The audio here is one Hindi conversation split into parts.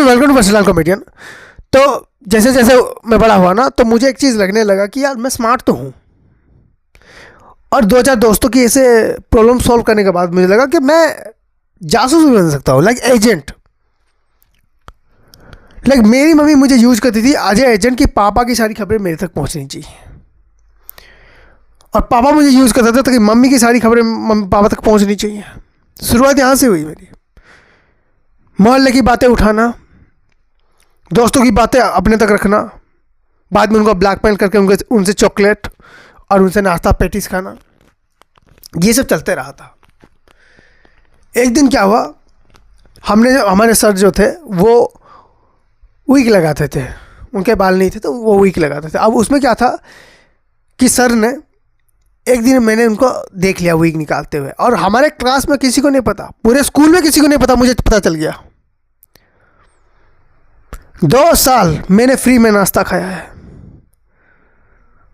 Welcome to versatile comedian. तो जैसे जैसे मैं बड़ा हुआ ना, तो मुझे एक चीज़ लगने लगा कि यार मैं स्मार्ट तो हूँ, और दो चार दोस्तों की ऐसे प्रॉब्लम सॉल्व करने के बाद मुझे लगा कि मैं जासूस भी बन सकता हूँ, लाइक एजेंट। लाइक मेरी मम्मी मुझे यूज करती थी एज ए एजेंट कि पापा की सारी खबरें मेरे तक पहुँचनी चाहिए, और पापा मुझे यूज़ करता था कि मम्मी की सारी खबरें मम्मी पापा तक पहुँचनी चाहिए। शुरुआत यहाँ से हुई मेरी। मोहल्ले की बातें उठाना, दोस्तों की बातें अपने तक रखना, बाद में उनको ब्लैकमेल करके उनसे चॉकलेट और उनसे नाश्ता पेटीज खाना, ये सब चलते रहा था। एक दिन क्या हुआ, हमारे सर जो थे वो विग लगाते थे, उनके बाल नहीं थे तो वो विग लगाते थे। अब उसमें क्या था कि सर ने एक दिन मैंने उनको देख लिया विग निकालते हुए, और हमारे क्लास में किसी को नहीं पता, पूरे स्कूल में किसी को नहीं पता, मुझे पता चल गया। 2 साल मैंने फ्री में नाश्ता खाया है।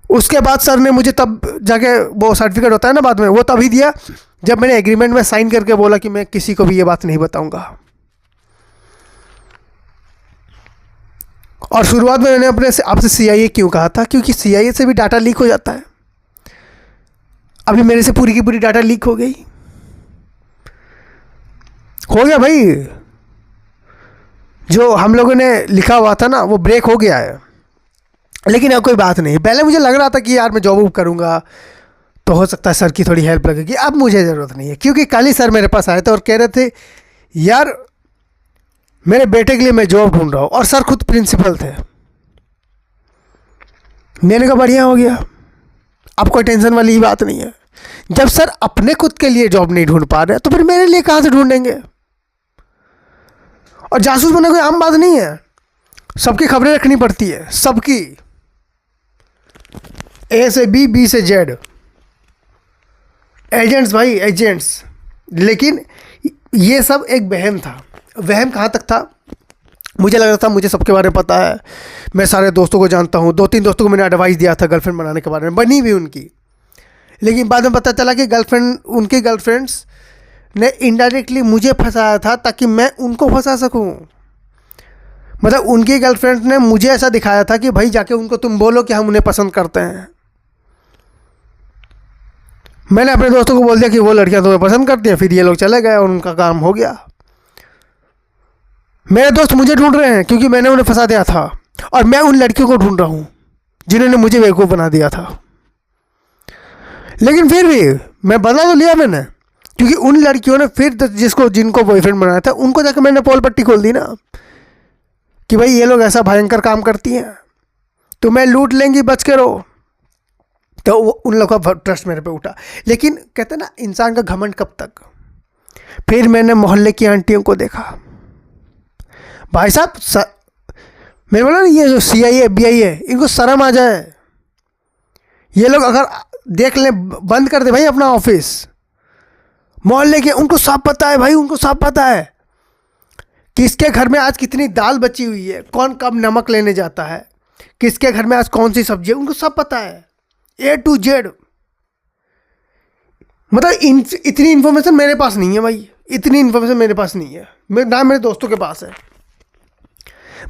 उसके बाद सर ने मुझे तब जाके वो सर्टिफिकेट होता है ना बाद में, वो तभी दिया जब मैंने एग्रीमेंट में साइन करके बोला कि मैं किसी को भी ये बात नहीं बताऊंगा। और शुरुआत में मैंने अपने आपसे CIA क्यों कहा था, क्योंकि CIA से भी डाटा लीक हो जाता है। अभी मेरे से पूरी की पूरी डाटा लीक हो गई, हो गया भाई। जो हम लोगों ने लिखा हुआ था ना वो ब्रेक हो गया है। लेकिन अब कोई बात नहीं, पहले मुझे लग रहा था कि यार मैं जॉब करूँगा तो हो सकता है सर की थोड़ी हेल्प लगेगी। अब मुझे ज़रूरत नहीं है, क्योंकि कल ही सर मेरे पास आए थे और कह रहे थे यार मेरे बेटे के लिए मैं जॉब ढूंढ रहा हूँ, और सर खुद प्रिंसिपल थे। मैंने कहा बढ़िया हो गया, अब कोई टेंशन वाली ही बात नहीं है। जब सर अपने खुद के लिए जॉब नहीं ढूंढ पा रहे तो फिर मेरे लिए कहाँ से ढूंढेंगे। और जासूस बनना कोई आम बात नहीं है, सबकी खबरें रखनी पड़ती है, सबकी, A से B, B से Z, एजेंट्स भाई, एजेंट्स। लेकिन ये सब एक वहम था। वहम कहाँ तक था, मुझे लग रहा था मुझे सबके बारे में पता है, मैं सारे दोस्तों को जानता हूँ। 2-3 दोस्तों को मैंने एडवाइस दिया था गर्लफ्रेंड बनाने के बारे में, बनी भी उनकी। लेकिन बाद में पता चला कि उनकी गर्लफ्रेंड्स ने इनडायरेक्टली मुझे फंसाया था ताकि मैं उनको फंसा सकूं। मतलब उनकी गर्लफ्रेंड ने मुझे ऐसा दिखाया था कि भाई जाके उनको तुम बोलो कि हम उन्हें पसंद करते हैं। मैंने अपने दोस्तों को बोल दिया कि वो लड़कियां तुम्हें पसंद करती हैं, फिर ये लोग चले गए और उनका काम हो गया। मेरे दोस्त मुझे ढूंढ रहे हैं क्योंकि मैंने उन्हें फंसा दिया था, और मैं उन लड़कियों को ढूंढ रहा हूँ जिन्होंने मुझे बेवकूफ़ बना दिया था। लेकिन फिर भी मैं बदला तो लिया मैंने, क्योंकि उन लड़कियों ने फिर जिनको बॉयफ्रेंड बनाया था उनको जाकर मैंने पोल पट्टी खोल दी ना कि भाई ये लोग ऐसा भयंकर काम करती हैं, तुम्हें लूट लेंगी, बच के रहो। तो उन लोगों का ट्रस्ट मेरे पे उठा। लेकिन कहते ना इंसान का घमंड कब तक। फिर मैंने मोहल्ले की आंटियों को देखा, भाई साहब मैंने बोला ना ये जो CIA FBI है इनको शर्म आ जाए। ये लोग अगर देख लें, बंद कर दे भाई अपना ऑफिस, मोहल्ले के उनको सब पता है भाई, उनको सब पता है किसके घर में आज कितनी दाल बची हुई है, कौन कब नमक लेने जाता है, किसके घर में आज कौन सी सब्जी है, उनको सब पता है A to Z। मतलब इतनी इन्फॉर्मेशन मेरे पास नहीं है भाई, इतनी इन्फॉर्मेशन मेरे पास नहीं है, ना मेरे दोस्तों के पास है।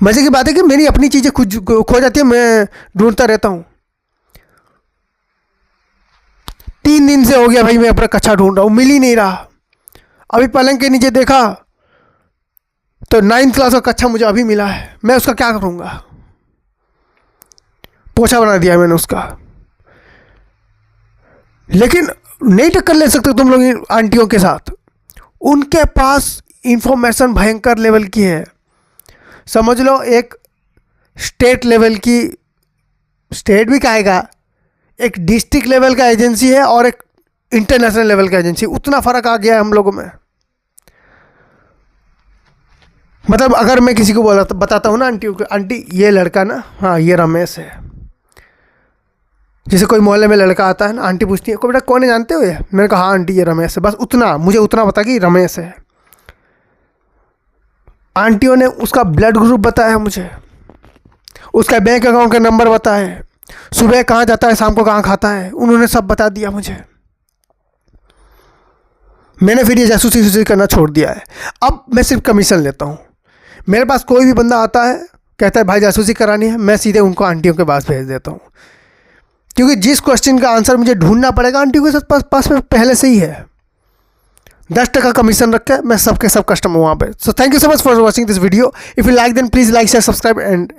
मजे की बात है कि मेरी अपनी चीज़ें खुद खो जाती है, मैं ढूंढता रहता हूँ। 3 दिन से हो गया भाई मैं अपना कच्चा ढूंढ रहा हूँ, मिल ही नहीं रहा। अभी पलंग के नीचे देखा तो 9th क्लास का कच्चा मुझे अभी मिला है, मैं उसका क्या करूँगा, पोछा बना दिया मैंने उसका। लेकिन नहीं टक्कर ले सकते तुम लोग आंटियों के साथ, उनके पास इंफॉर्मेशन भयंकर लेवल की है। समझ लो एक स्टेट लेवल की, स्टेट भी कहेगा, एक डिस्ट्रिक्ट लेवल का एजेंसी है और एक इंटरनेशनल लेवल का एजेंसी, उतना फ़र्क आ गया है हम लोगों में। मतलब अगर मैं किसी को बताता हूँ ना आंटियों को, आंटी ये लड़का ना, हाँ ये रमेश है। जैसे कोई मोहल्ले में लड़का आता है ना, आंटी पूछती है को बेटा कौन है जानते हो ये, मैंने कहा हाँ आंटी ये रमेश है, बस उतना मुझे उतना पता कि रमेश है। आंटियों ने उसका ब्लड ग्रुप बताया मुझे, उसका बैंक अकाउंट का नंबर बताया, सुबह कहाँ जाता है शाम को कहाँ खाता है, उन्होंने सब बता दिया मुझे। मैंने फिर ये जासूसी करना छोड़ दिया है। अब मैं सिर्फ कमीशन लेता हूँ। मेरे पास कोई भी बंदा आता है कहता है भाई जासूसी करानी है, मैं सीधे उनको आंटियों के पास भेज देता हूँ, क्योंकि जिस क्वेश्चन का आंसर मुझे ढूंढना पड़ेगा आंटियों के पास में पहले से ही है। 10% कमीशन रख के मैं सबके सब कस्टमर वहाँ पे। So thank you so much for watching this video. If you like then please like share subscribe and